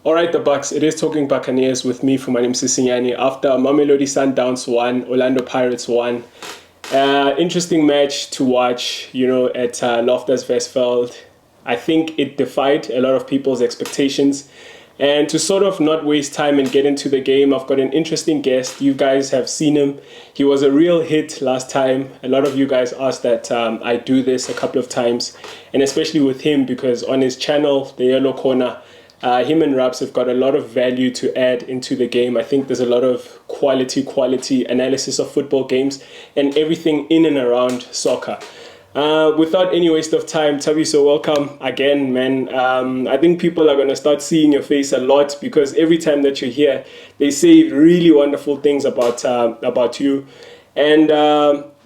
All right, the Bucks. It is talking Buccaneers with me, Fumane Msisinyane. After Mamelodi Sundowns won, Orlando Pirates won. Interesting match to watch, at Loftus Versfeld. I think it defied a lot of people's expectations. And to sort of not waste time and get into the game, I've got an interesting guest. You guys have seen him. He was a real hit last time. A lot of you guys asked that I do this a couple of times, and especially with him because on his channel, The Yellow Corner, him and Raps have got a lot of value to add into the game. I think there's a lot of quality analysis of football games and everything in and around soccer. Without any waste of time, Thabiso, welcome again, man. I think people are going to start seeing your face a lot because every time that you're here, they say really wonderful things about you. And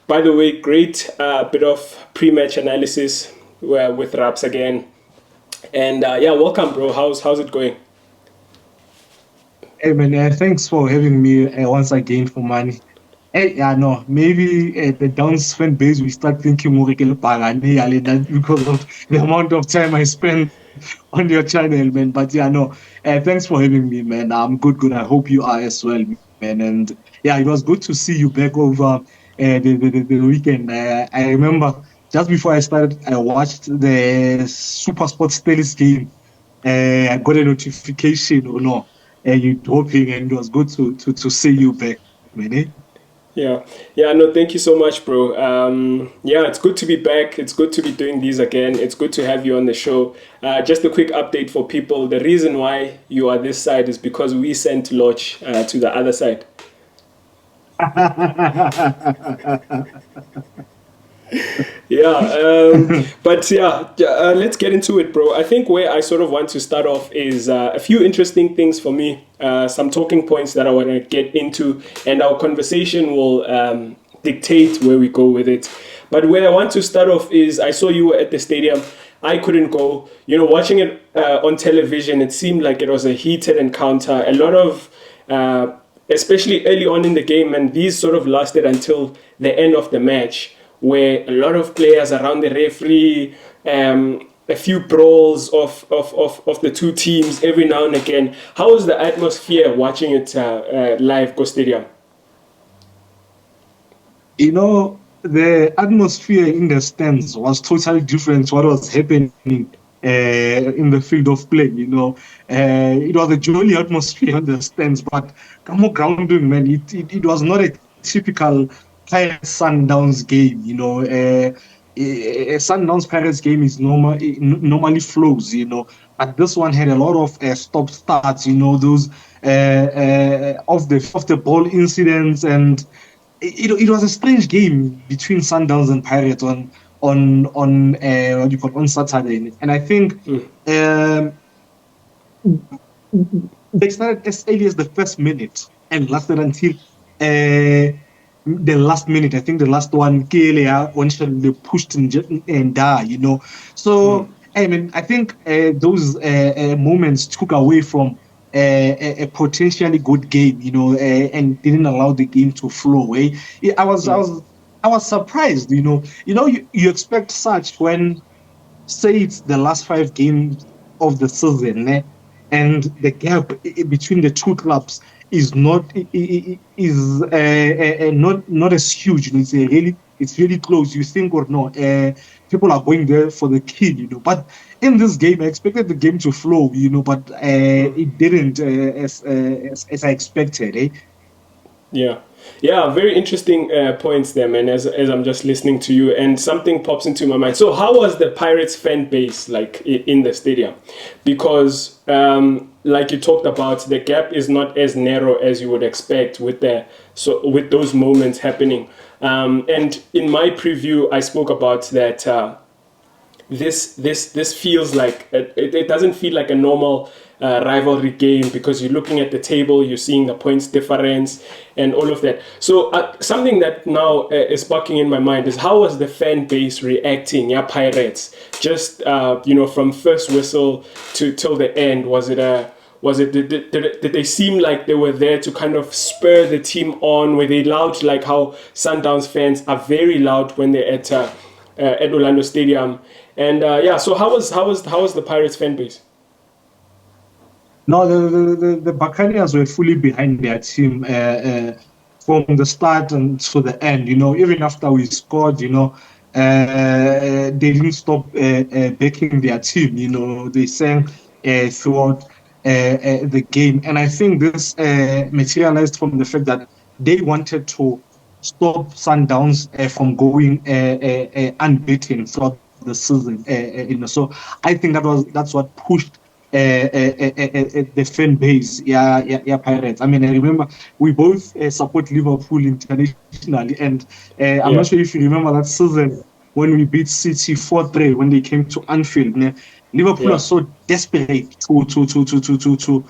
by the way, great bit of pre-match analysis with Raps again. And yeah, welcome, bro. How's it going? Hey man, thanks for having me once again for money. Hey, yeah, no, maybe the Downs fan base we start thinking more like that because of the amount of time I spend on your channel, man. But yeah, no, thanks for having me, man. I'm good. I hope you are as well, man. And yeah, it was good to see you back over the weekend. I remember just before I started, I watched the Super Sports Tennis game. I got a notification or no, you dropping, and it was good to see you back, man. Yeah, no, thank you so much, bro. Yeah, it's good to be back. It's good to be doing these again. It's good to have you on the show. Just a quick update for people. The reason why you are this side is because we sent Lorch to the other side. Yeah, but yeah, let's get into it, bro. I think where I sort of want to start off is a few interesting things for me, some talking points that I want to get into, and our conversation will dictate where we go with it. But where I want to start off is I saw you were at the stadium. I couldn't go. Watching it on television, it seemed like it was a heated encounter. A lot of especially early on in the game, and these sort of lasted until the end of the match, where a lot of players around the referee, a few brawls of the two teams every now and again. How was the atmosphere watching it live, Go Stadium? The atmosphere in the stands was totally different to what was happening in the field of play. It was a jolly atmosphere in the stands, but come on, grounding, man, it was not a typical Pirates Sundowns game. A Sundowns Pirates game is normally flows. But this one had a lot of stop starts. Those off the ball incidents, and it was a strange game between Sundowns and Pirates on what you call on Saturday. And I think they started as early as the first minute and lasted until the last minute. I think the last one, Kelia, when they pushed and die. So I mean, I think those moments took away from a potentially good game, and didn't allow the game to flow. I was surprised. You expect such when, say, it's the last 5 games of the season, and the gap between the two clubs is not not as huge. It's really close. You think or not? People are going there for the kill, But in this game, I expected the game to flow, but it didn't as I expected. Yeah, very interesting points there, man, as I'm just listening to you, and something pops into my mind. So how was the Pirates fan base like in the stadium? Because like you talked about, the gap is not as narrow as you would expect with those moments happening. And in my preview, I spoke about that this feels like it doesn't feel like a normal rivalry game because you're looking at the table, you're seeing the points difference and all of that. So something that now is sparking in my mind is how was the fan base reacting? Yeah, Pirates, just from first whistle to till the end. Did they seem like they were there to kind of spur the team on? Were they loud, like how Sundowns fans are very loud when they're at Orlando Stadium? And so how was the Pirates fan base? No, the Buccaneers were fully behind their team from the start and to the end. Even after we scored, they didn't stop backing their team. They sang throughout the game. And I think this materialized from the fact that they wanted to stop Sundowns from going unbeaten throughout the season. So I think that's what pushed the fan base, yeah, Pirates. I mean, I remember we both support Liverpool internationally, and I'm Yeah. not sure if you remember that season when we beat City 4-3 when they came to Anfield. Liverpool Yeah. was so desperate to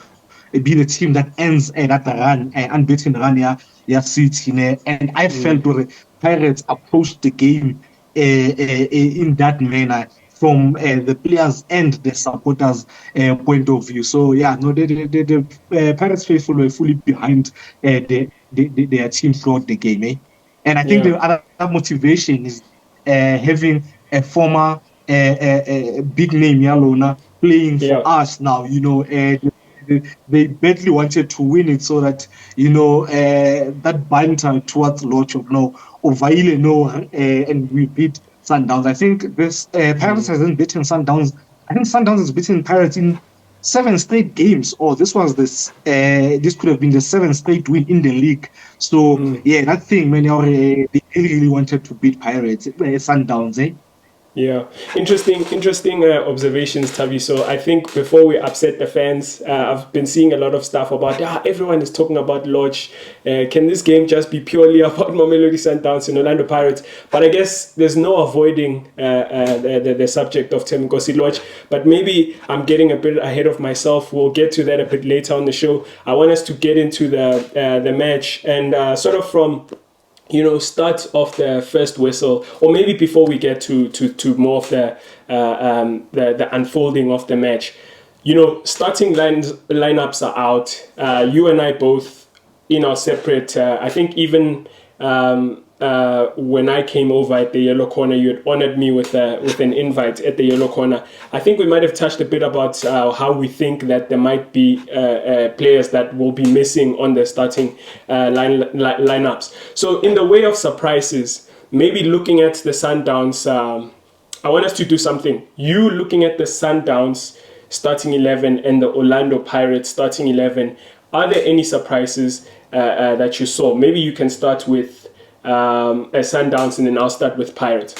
be the team that ends that run, unbeaten run, yeah, City. And I felt the Pirates approached the game in that manner from the players and the supporters point of view. So yeah, no, the Pirates faithful were fully behind their team throughout the game, eh? And I think Yeah. the other motivation is having a former big name Yalona playing for Yeah. us now. They badly wanted to win it so that that banter towards Lorch of no Ovaile no and we beat Sundowns. I think this Pirates hasn't beaten Sundowns. I think Sundowns has beaten Pirates in 7 straight games. Or this could have been the 7th straight win in the league. So yeah, that thing, man, they really wanted to beat Pirates, Sundowns, eh? Yeah, interesting observations, Tavi. So I think before we upset the fans, I've been seeing a lot of stuff about everyone is talking about Lodge. Can this game just be purely about Mamelodi Sundowns and Orlando Pirates? But I guess there's no avoiding the subject of Thembinkosi Lorch. But maybe I'm getting a bit ahead of myself. We'll get to that a bit later on the show. I want us to get into the match and sort of from start off the first whistle, or maybe before we get to more of the unfolding of the match. Starting lineups are out. You and I both in our separate. I think even when I came over at the Yellow Corner, you had honored me with an invite at the Yellow Corner. I think we might have touched a bit about how we think that there might be players that will be missing on the starting lineups. So in the way of surprises, maybe looking at the Sundowns, I want us to do something. You looking at the Sundowns starting 11 and the Orlando Pirates starting 11, are there any surprises that you saw? Maybe you can start with Sundowns and then I'll start with Pirates.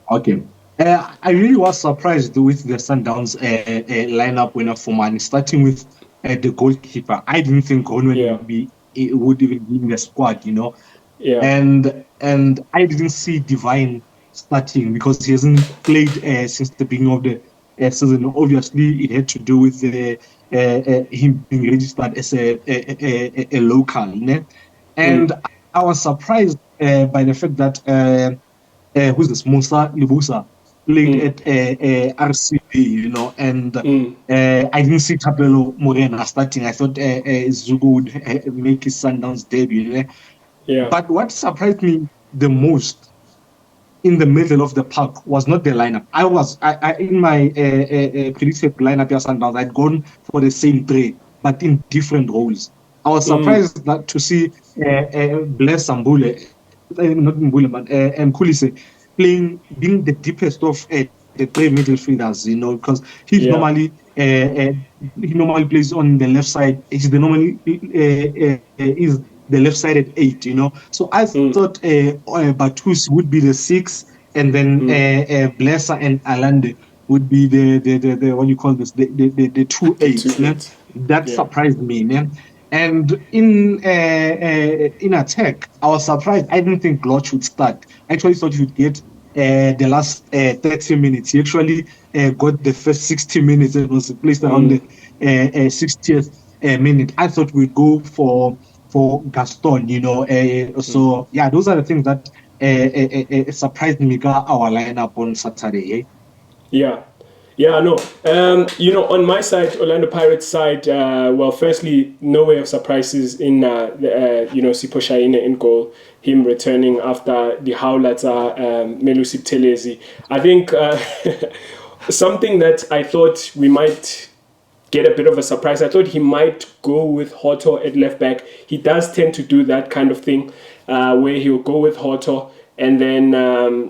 Okay. I really was surprised with the Sundowns lineup winner for Fumane, starting with the goalkeeper. I didn't think Ronwen would even be in the squad, Yeah. And I didn't see Divine starting because he hasn't played since the beginning of the season. Obviously, it had to do with him being registered as a local. And I was surprised by the fact that who's this Musa Libusa played at RCB, and I didn't see Tapelo Morena starting. I thought Zugu would make his Sundowns debut. Yeah. But what surprised me the most in the middle of the park was not the lineup. I in my predicted lineup, Sundowns, I'd gone for the same three, but in different roles. I was surprised that to see Bless Mbule, not Mbule, but Mkulise being the deepest of the three midfielders, because he normally plays on the left side. He's normally is the left-sided 8, So I thought Batus would be the 6, and then Blesser and Alande would be the what do you call this, the 2-8. That surprised me, man. And in attack, I was surprised. I didn't think Lorch would start. I actually thought he would get the last 30 minutes. He actually got the first 60 minutes and was placed around the 60th minute. I thought we'd go for Gaston, So yeah, those are the things that surprised me got our lineup on Saturday. Eh? Yeah, no. On my side, Orlando Pirates side, well, firstly, no way of surprises in Sipho Shahine in goal. Him returning after the Howlats Melusi Telezi. I think something that I thought we might get a bit of a surprise. I thought he might go with Hoto at left back. He does tend to do that kind of thing, where he'll go with Hoto and then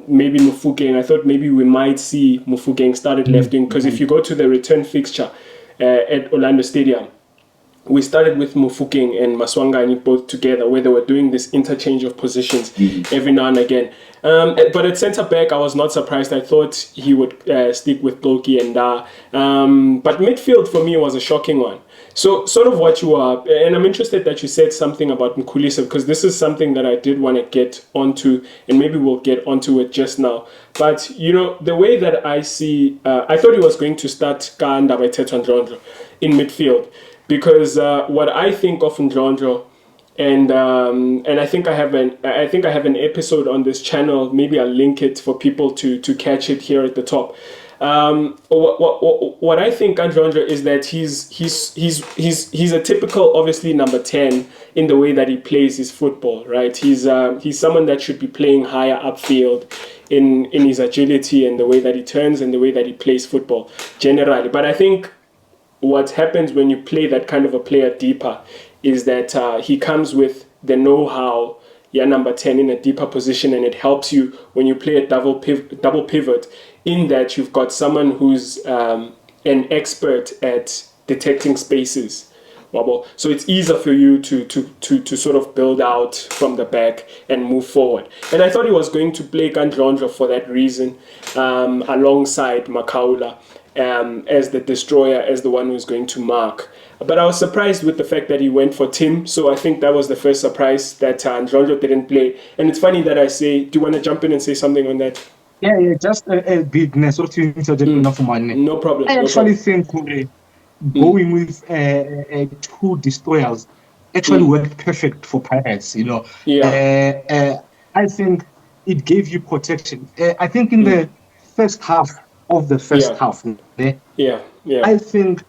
maybe Mufukeng. I thought maybe we might see Mufukeng start at left wing, because if you go to the return fixture at Orlando Stadium, we started with Mufukeng and Maswangani both together, where they were doing this interchange of positions every now and again. But at centre back, I was not surprised. I thought he would stick with Loki and Da. But midfield for me was a shocking one. So sort of what you are, and I'm interested that you said something about Mkhulisa, because this is something that I did want to get onto, and maybe we'll get onto it just now. But, you know, the way that I see, I thought he was going to start Kanda by Ndlondlo in midfield, because what I think of Ndlondlo, and I think I have an episode on this channel. Maybe I'll link it for people to catch it here at the top. What I think Ndlondlo is that he's a typical, obviously, number 10 in the way that he plays his football, right? He's someone that should be playing higher upfield in his agility and the way that he turns and the way that he plays football generally. But I think what happens when you play that kind of a player deeper is that he comes with the know-how, number 10 in a deeper position, and it helps you when you play a double pivot, in that you've got someone who's an expert at detecting spaces. So it's easier for you to sort of build out from the back and move forward. And I thought he was going to play Ndlondlo for that reason, alongside Makaula, as the destroyer, as the one who's going to mark. But I was surprised with the fact that he went for Tim. So I think that was the first surprise, that Ndlondlo didn't play. And it's funny that I say, do you want to jump in and say something on that? Yeah, just a bit. No problem. I actually think going with two destroyers actually worked perfect for Pirates. You know, I think it gave you protection. I think in the first half of the first half, I think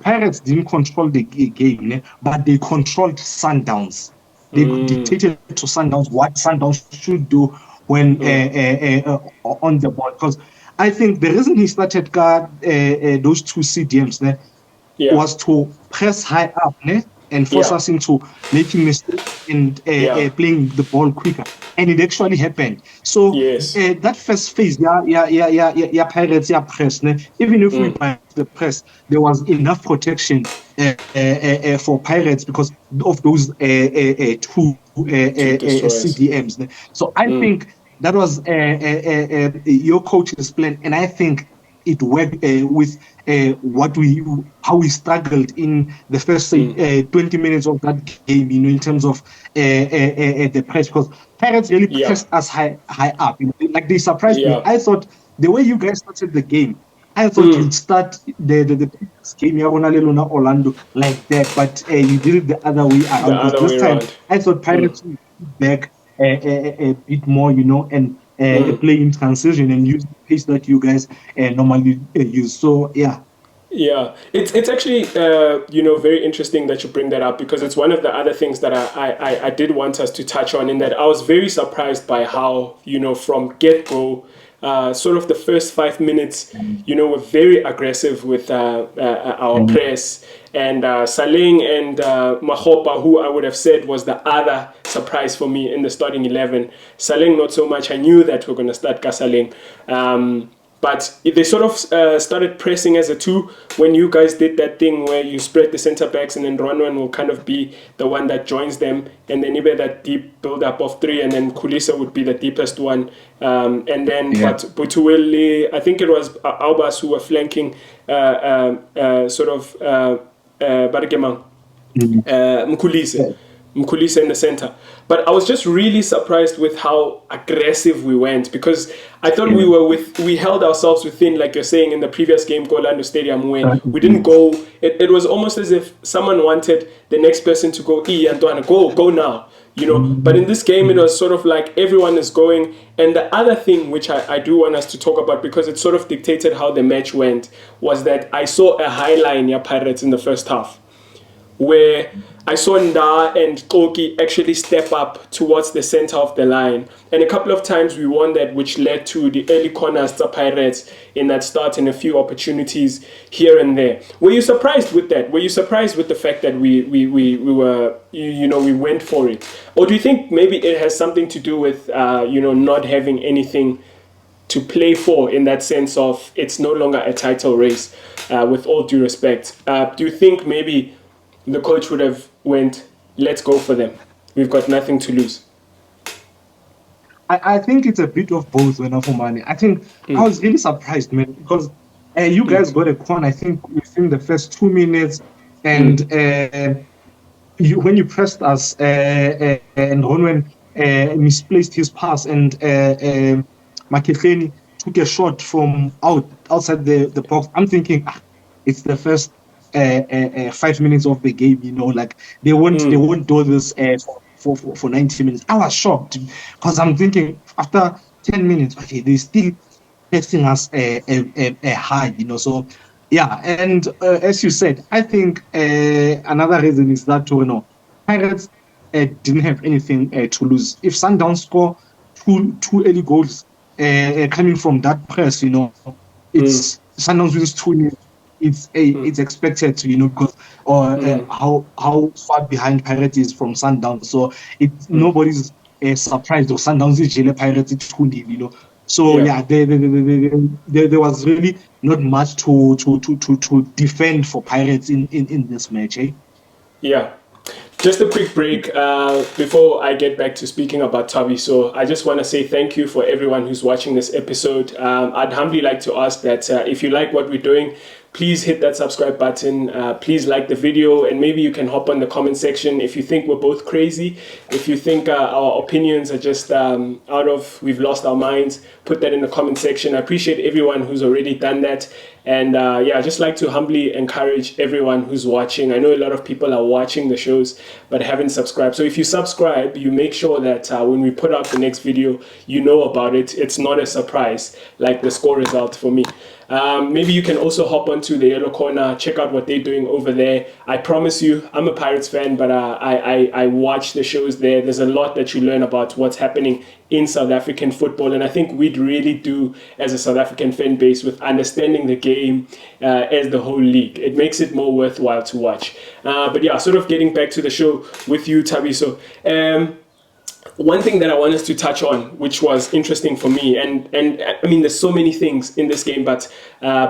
Pirates didn't control the game, but they controlled Sundowns. They dictated to Sundowns what Sundowns should do when on the ball. Because I think the reason he started those two CDMs was to press high up and force us into making mistakes and playing the ball quicker. And it actually happened. So that first phase, Pirates, press. Even if we buy the press, there was enough protection for Pirates because of those two CDMs. So I think that was your coach's plan, and I think it worked with how we struggled in the first 20 minutes of that game, in terms of the press, because Pirates really pressed us high up. Like, they surprised me. I thought the way you guys started the game, I thought you'd start the game Orlando like that, but you did it the other way around. This time, I thought Pirates would back a bit more, and play in transition and use the pace that you guys normally use. So it's actually very interesting that you bring that up, because it's one of the other things that I did want us to touch on, in that I was very surprised by how, from get-go, sort of the first 5 minutes, were very aggressive with our press. And Saleng and Mahopa, who I would have said was the other surprise for me in the starting 11. Saleng, not so much. I knew that we're going to start Kasaleng. But they sort of started pressing as a two when you guys did that thing where you spread the centre backs, and then Ronwan will kind of be the one that joins them, and then even that deep build up of three, and then Kulisa would be the deepest one, and then but Butuwele, I think it was Albas who were flanking Bargemang, Mkhulisa in the center. But I was just really surprised with how aggressive we went, because I thought we held ourselves within, like you're saying, in the previous game, Orlando Stadium, where we didn't go. It was almost as if someone wanted the next person to go, Antoine, go now, But in this game, it was sort of like everyone is going. And the other thing which I do want us to talk about, because it sort of dictated how the match went, was that I saw a high line Pirates in the first half, where I saw Nda and Koki actually step up towards the center of the line. And a couple of times we won that, which led to the early corners to Pirates in that start and a few opportunities here and there. Were you surprised with that? Were you surprised with the fact that we were, we went for it? Or do you think maybe it has something to do with, not having anything to play for, in that sense of it's no longer a title race, with all due respect? Do you think maybe the coach would have went, let's go for them, we've got nothing to lose? I think it's a bit of both, when Fumane. I think I was really surprised, man, because you guys got a corner, I think, within the first 2 minutes, and when you pressed us, and Ronwen misplaced his pass, and Makeleni took a shot from outside the box. I'm thinking, it's the first 5 minutes of the game, like they won't do this for 90 minutes. I was shocked because I'm thinking after 10 minutes, okay, they still testing us a high, So yeah, and as you said, I think another reason is that Pirates didn't have anything to lose. If Sundowns score two early goals coming from that press, it's Sundowns wins 2-0. It's expected to, because how far behind Pirates is from Sundowns. So nobody's surprised or Sundowns is Jele Pirates 2-0, So yeah, there was really not much to defend for Pirates in this match. Yeah. Just a quick break before I get back to speaking about Thabiso. I just want to say thank you for everyone who's watching this episode. I'd humbly like to ask that if you like what we're doing, please hit that subscribe button. Please like the video, and maybe you can hop on the comment section if you think we're both crazy. If you think our opinions are just we've lost our minds, put that in the comment section. I appreciate everyone who's already done that. And I just like to humbly encourage everyone who's watching. I know a lot of people are watching the shows but haven't subscribed. So if you subscribe, you make sure that when we put out the next video, you know about it. It's not a surprise like the score result for me. Maybe you can also hop onto the Yellow Corner, check out what they're doing over there. I promise you, I'm a Pirates fan, but I watch the shows there. There's a lot that you learn about what's happening in South African football, and I think we'd really do as a South African fan base with understanding the game as the whole league. It makes it more worthwhile to watch. But yeah, sort of getting back to the show with you, Thabiso. One thing that I want us to touch on, which was interesting for me, and I mean, there's so many things in this game, but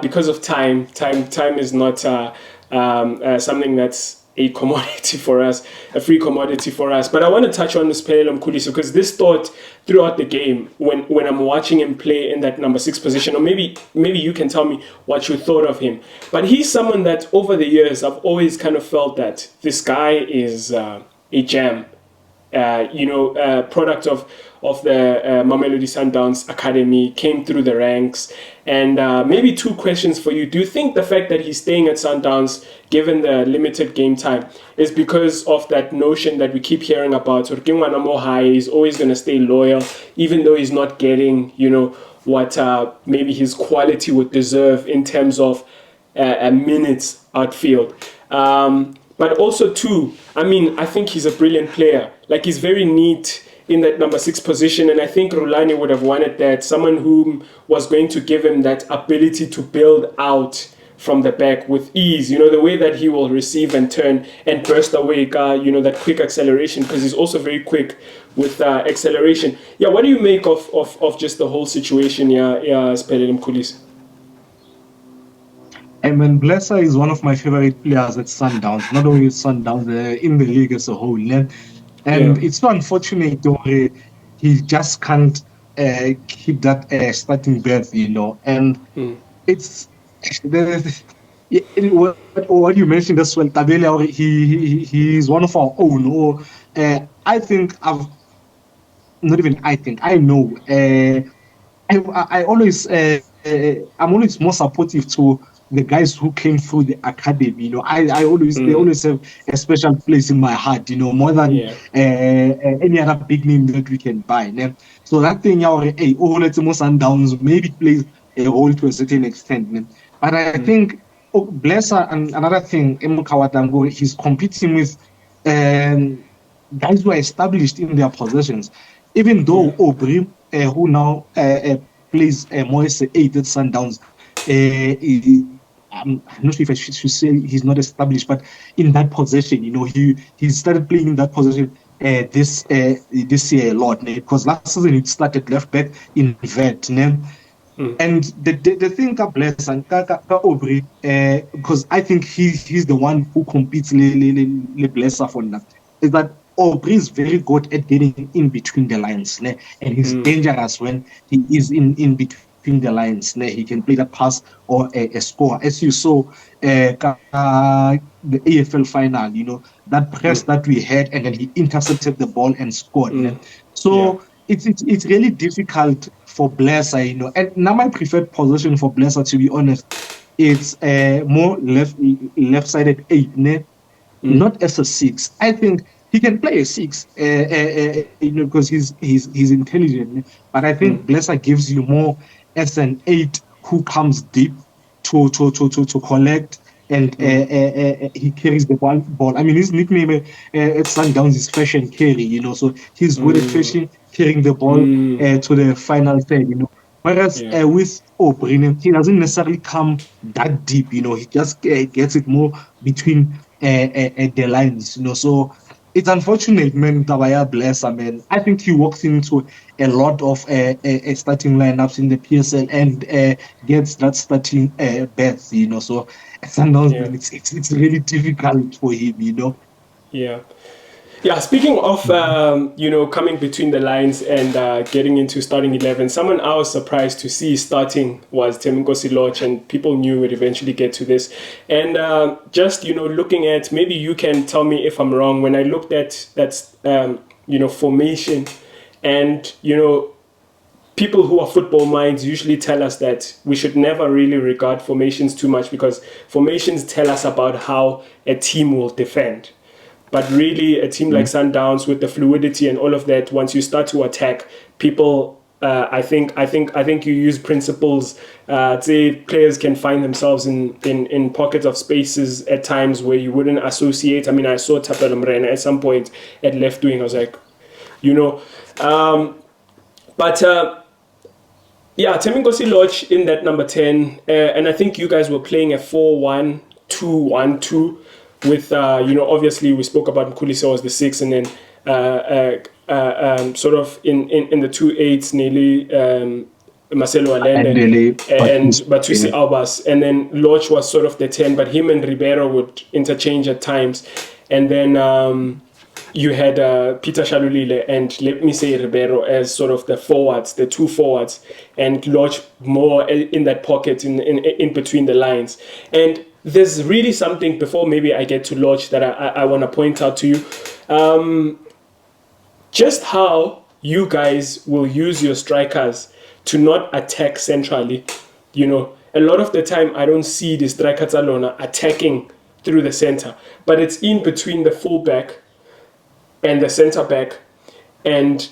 because of time is not something that's a commodity for us, a free commodity for us. But I want to touch on this Siphelele Mkhuliso, because this thought throughout the game, when I'm watching him play in that number 6 position, or maybe you can tell me what you thought of him. But he's someone that over the years, I've always kind of felt that this guy is a gem. Product of the Mamelodi Sundowns Academy, came through the ranks. And maybe 2 questions for you. Do you think the fact that he's staying at Sundowns, given the limited game time, is because of that notion that we keep hearing about, he's always going to stay loyal, even though he's not getting, what maybe his quality would deserve in terms of minutes outfield? But also, 2, I think he's a brilliant player. Like, he's very neat in that number 6 position, and I think Rulani would have wanted that, someone who was going to give him that ability to build out from the back with ease, the way that he will receive and turn and burst away, that quick acceleration, because he's also very quick with acceleration. Yeah, what do you make of just the whole situation? Siphelele Mkhuliso? Blesser is one of my favorite players at Sundowns, not only Sundowns, in the league as a whole. And it's so unfortunate he just can't keep that starting berth, And it's what you mentioned as well, Tabele, he's one of our own. I know. I always, I'm always more supportive to the guys who came through the academy. They always have a special place in my heart, more than any other big name that we can buy. So that thing, let's Sundowns maybe plays a role to a certain extent. But I think Blesser, and another thing, he's competing with guys who are established in their positions. Even though Aubry, who now plays more as an 8 at Sundowns, I'm not sure if I should say he's not established, but in that position, he started playing in that position this year a lot, because last season he started left back in Vietnam. And the thing ka Bless and ka Aubrey, because I think he's the one who competes le Blesser for that, is that Aubrey is very good at getting in between the lines, and he's dangerous when he is in between the lines. He can play that pass or a score, as you saw the AFL final. That press that we had, and then he intercepted the ball and scored. So it's really difficult for Blesser, and now my preferred position for Blesser, to be honest, it's more left-sided 8, not as a 6. I think he can play a 6, because he's intelligent. But I think Blesser gives you more as an 8 who comes deep to collect, and he carries the ball. I mean, his nickname at Sundowns is Fashion Carry, so he's good at carrying the ball to the final third, Whereas with O'Brien, he doesn't necessarily come that deep, he just gets it more between the lines, So it's unfortunate, man, Tabaya Blesser, man. I think he walks into a lot of starting lineups in the PSL and gets that starting berth, So it's really difficult for him, Yeah, speaking of, coming between the lines and getting into starting 11, someone I was surprised to see starting was Thembinkosi Lorch, and people knew we'd eventually get to this. And just, looking at, maybe you can tell me if I'm wrong, when I looked at that, formation, and, people who are football minds usually tell us that we should never really regard formations too much, because formations tell us about how a team will defend. But really, a team like Sundowns, with the fluidity and all of that, once you start to attack, people, I think you use principles. Say players can find themselves in pockets of spaces at times where you wouldn't associate. I mean, I saw Thapelo Mrena at some point at left wing. I was like, Thembinkosi Lorch in that number 10, and I think you guys were playing a 4-1-2-1-2. With obviously we spoke about Mkhulisa was the 6, and then sort of in the 2-8s, nearly Marcelo Allende and Batusi Albas, and then Lorch was sort of the 10, but him and Ribeiro would interchange at times, and then you had Peter Shalulile and, let me say, Ribeiro as sort of the forwards, the two forwards, and Lorch more in that pocket in between the lines. And there's really something, before maybe I get to Lorch, that I want to point out to you. Just how you guys will use your strikers to not attack centrally. A lot of the time I don't see the strikers alone attacking through the center, but it's in between the fullback and the center back, and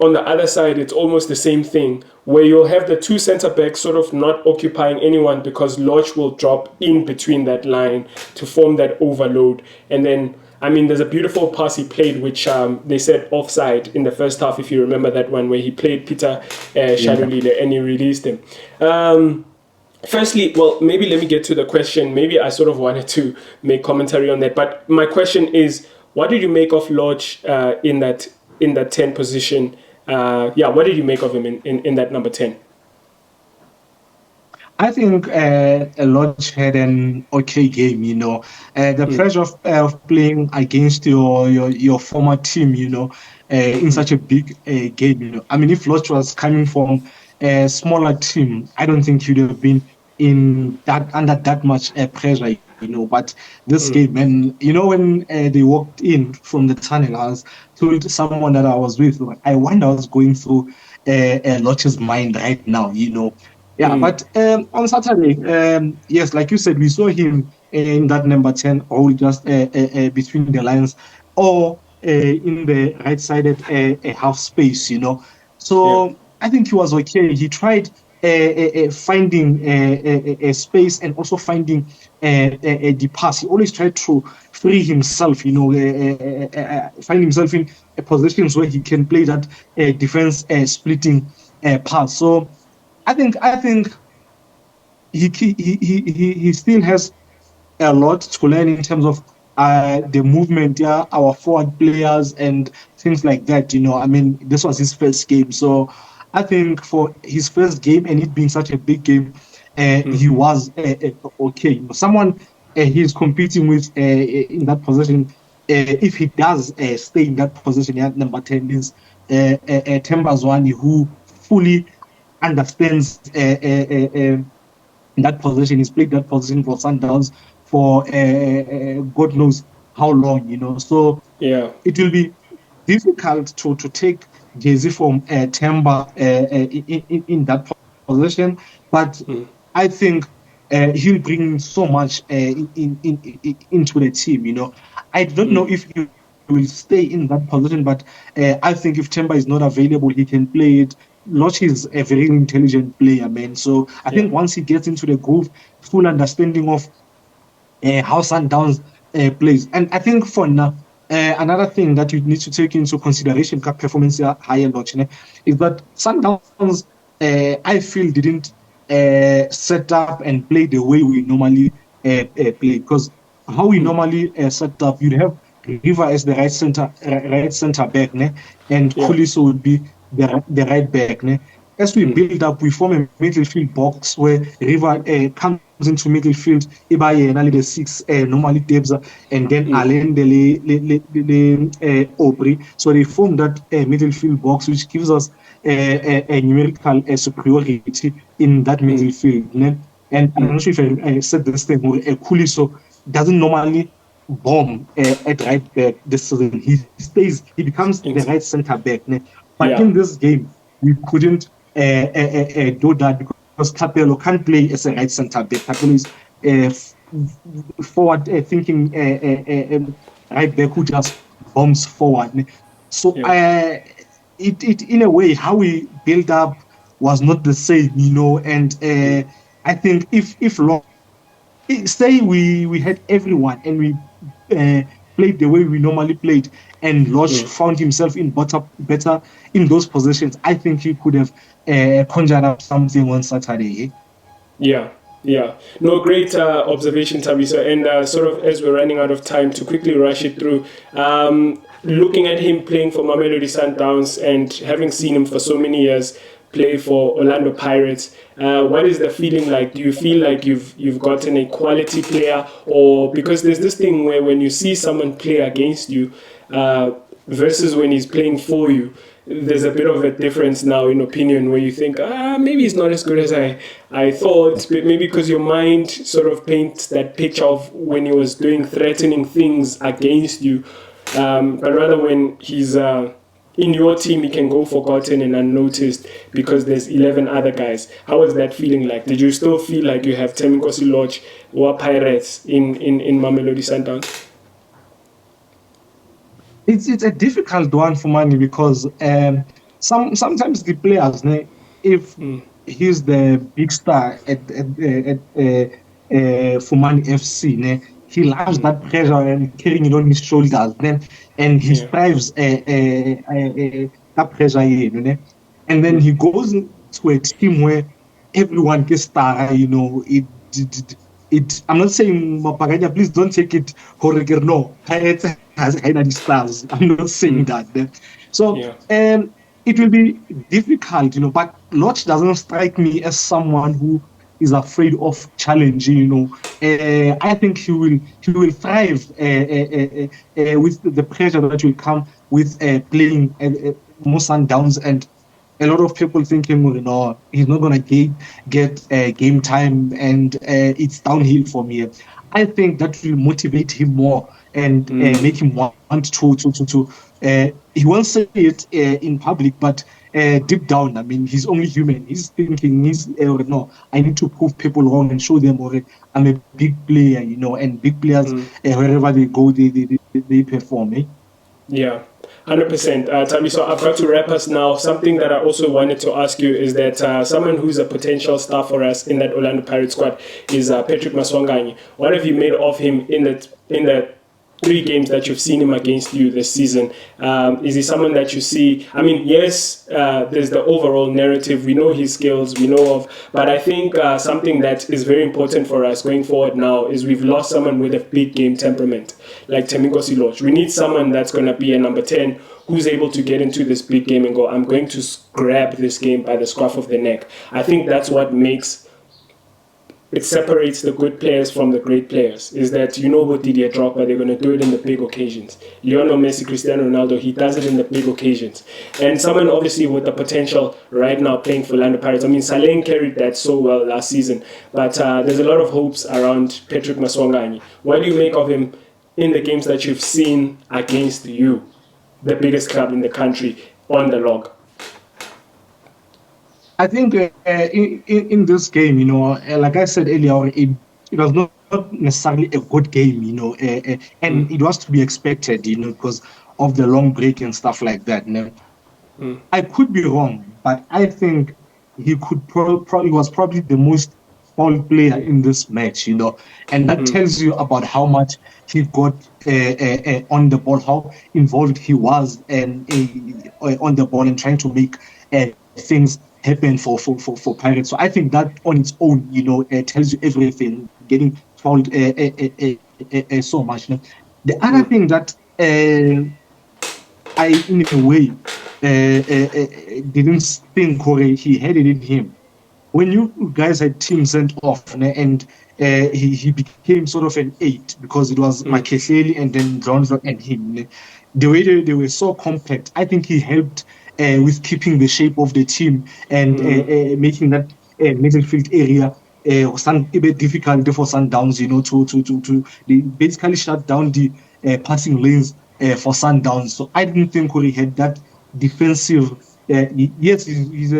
on the other side it's almost the same thing, where you'll have the two center backs sort of not occupying anyone, because Lorch will drop in between that line to form that overload. And then, I mean, there's a beautiful pass he played, which they said offside in the first half, if you remember that one, where he played Peter Shalulile and he released him. Firstly, well, maybe let me get to the question. Maybe I sort of wanted to make commentary on that, but my question is, what did you make of Lorch in that 10 position? What did you make of him in that number 10? I think Lorch had an okay game, The pressure of playing against your former team, in such a big game, I mean, if Lorch was coming from a smaller team, I don't think he'd have been under that much pressure, But this game, and when they walked in from the tunnel, I was told someone that I was with, I wonder what's going through Lorch's mind right now, But on Saturday, yes, like you said, we saw him in that number 10, or just between the lines, or in the right-sided half space, So I think he was okay. He tried finding a space and also finding the pass. He always tried to free himself, find himself in positions where he can play that defense splitting pass. So I think he still has a lot to learn in terms of the movement, our forward players and things like that. I mean, this was his first game, so I think for his first game and it being such a big game, he was okay. Someone he's competing with in that position. If he does stay in that position, number 10 is Thembinkosi, who fully understands in that position. He's played that position for Sundowns for God knows how long. So it will be difficult to take Jay-Z from Themba in that position, but I think he'll bring so much into the team. I don't know if he will stay in that position, but I think if Themba is not available, he can play it. Lorch is a very intelligent player, man. So I think once he gets into the groove, full understanding of how Sundowns plays. And I think for now, another thing that you need to take into consideration, performance higher Lorch, is that Sundowns, I feel, didn't set up and play the way we normally play. Because how we normally set up, you'd have River as the right center back, and Khuliso would be the right back. As we build up, we form a midfield box where River comes into midfield, Ibaye, the 6, normally Debza, and then Alendele, Obri. So they form that midfield box, which gives us a numerical superiority in that midfield. And I'm not sure if I said this thing, Khuliso doesn't normally bomb at right back this season. He becomes the right center back. But in this game, we couldn't do that because Capello can't play as a right center back. Capello is forward thinking right back who just bombs forward. So it in a way, how we build up was not the same, and I think if say we had everyone and we played the way we normally played, and Lorch found himself in better in those positions, I think he could have conjured up something on Saturday. Yeah. No, great observation, Thabiso. And sort of as we're running out of time, to quickly rush it through, looking at him playing for Mamelodi Sundowns and having seen him for so many years play for Orlando Pirates, what is the feeling like? Do you feel like you've gotten a quality player, or because there's this thing where when you see someone play against you versus when he's playing for you, there's a bit of a difference now in opinion where you think, maybe he's not as good as I thought, but maybe because your mind sort of paints that picture of when he was doing threatening things against you, but rather when he's in your team, he can go forgotten and unnoticed because there's 11 other guys. How was that feeling like? Did you still feel like you have Thembinkosi Lorch or Pirates in Mamelodi Sundowns? It's a difficult one for Mani because sometimes the players, if he's the big star at Fumane FC, he loves that pressure and carrying it on his shoulders, and he strives that pressure, and then he goes to a team where everyone gets star, I'm not saying Mapaganya, please don't take it no. Pirates has kind of stars. I'm not saying that. So it will be difficult, but Lorch doesn't strike me as someone who is afraid of challenging, I think he will thrive with the pressure that will come with playing more Sundowns, and a lot of people thinking, he's not going to get game time and it's downhill from here. I think that will motivate him more and make him want to he won't say it in public, but deep down, I mean, he's only human. He's thinking, I need to prove people wrong and show them I'm a big player, and big players, wherever they go, they perform. Yeah, 100%. Thabiso, I've got to wrap us now. Something that I also wanted to ask you is that someone who's a potential star for us in that Orlando Pirates squad is Patrick Maswanganyi. What have you made of him in the 3 games that you've seen him against you this season? Is he someone that you see? I mean, yes, there's the overall narrative. We know his skills, we know of, but I think something that is very important for us going forward now is we've lost someone with a big game temperament, like Thembinkosi Lorch. We need someone that's going to be a number 10 who's able to get into this big game and go, I'm going to grab this game by the scruff of the neck. I think that's what makes it separates the good players from the great players, is that you know what Didier Drogba, they're going to do it in the big occasions. Lionel Messi, Cristiano Ronaldo, he does it in the big occasions. And someone obviously with the potential right now playing for Orlando Pirates. I mean, Saleng carried that so well last season, but there's a lot of hopes around Patrick Maswanganyi. What do you make of him in the games that you've seen against you, the biggest club in the country, on the log? I think in this game, like I said earlier, it was not necessarily a good game, and it was to be expected, because of the long break and stuff like that. I could be wrong, but I think he could probably was probably the most foul player in this match, and that tells you about how much he got on the ball, how involved he was and on the ball and trying to make things happen for Pirates. So I think that on its own, tells you everything. Getting fouled so much. The other thing that I, in a way, didn't think he had it in him. When you guys had team sent off and he became sort of an 8 because it was Makhehleli and then Johnson and him. The way they were so compact, I think he helped with keeping the shape of the team and making that midfield area a bit difficult for Sundowns, to they basically shut down the passing lanes for Sundowns. So I didn't think he had that defensive. Yes, he's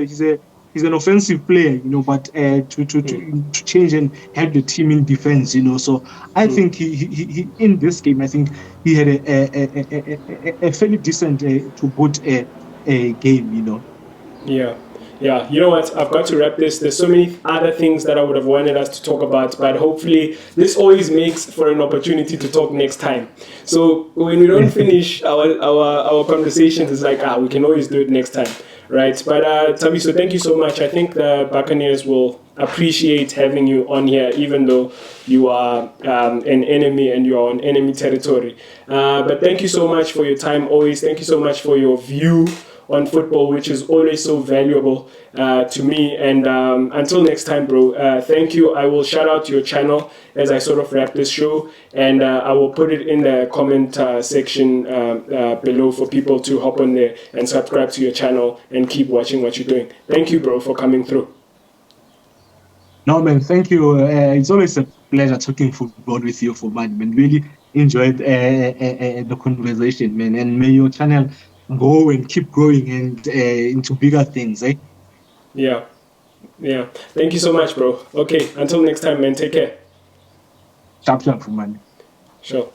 an offensive player, but to change and help the team in defense, So I think he in this game, I think he had a fairly decent to good game, Yeah. Yeah, you know what? I've got to wrap this. There's so many other things that I would have wanted us to talk about, but hopefully this always makes for an opportunity to talk next time. So when we don't finish our conversations, it's like, we can always do it next time, right? But Thabiso, thank you so much. I think the Buccaneers will appreciate having you on here, even though you are an enemy and you are on enemy territory. But thank you so much for your time always. Thank you so much for your view on football, which is always so valuable to me. And until next time, bro, thank you. I will shout out your channel as I sort of wrap this show, and I will put it in the comment section below for people to hop on there and subscribe to your channel and keep watching what you're doing. Thank you, bro, for coming through. No, man, thank you. It's always a pleasure talking football with you, Fumane, man. Really enjoyed the conversation, man. And may your channel go and keep growing and into bigger things, eh? Yeah. Thank you so much, bro. Okay, until next time, man. Take care. Sharp, Fumane. Sure.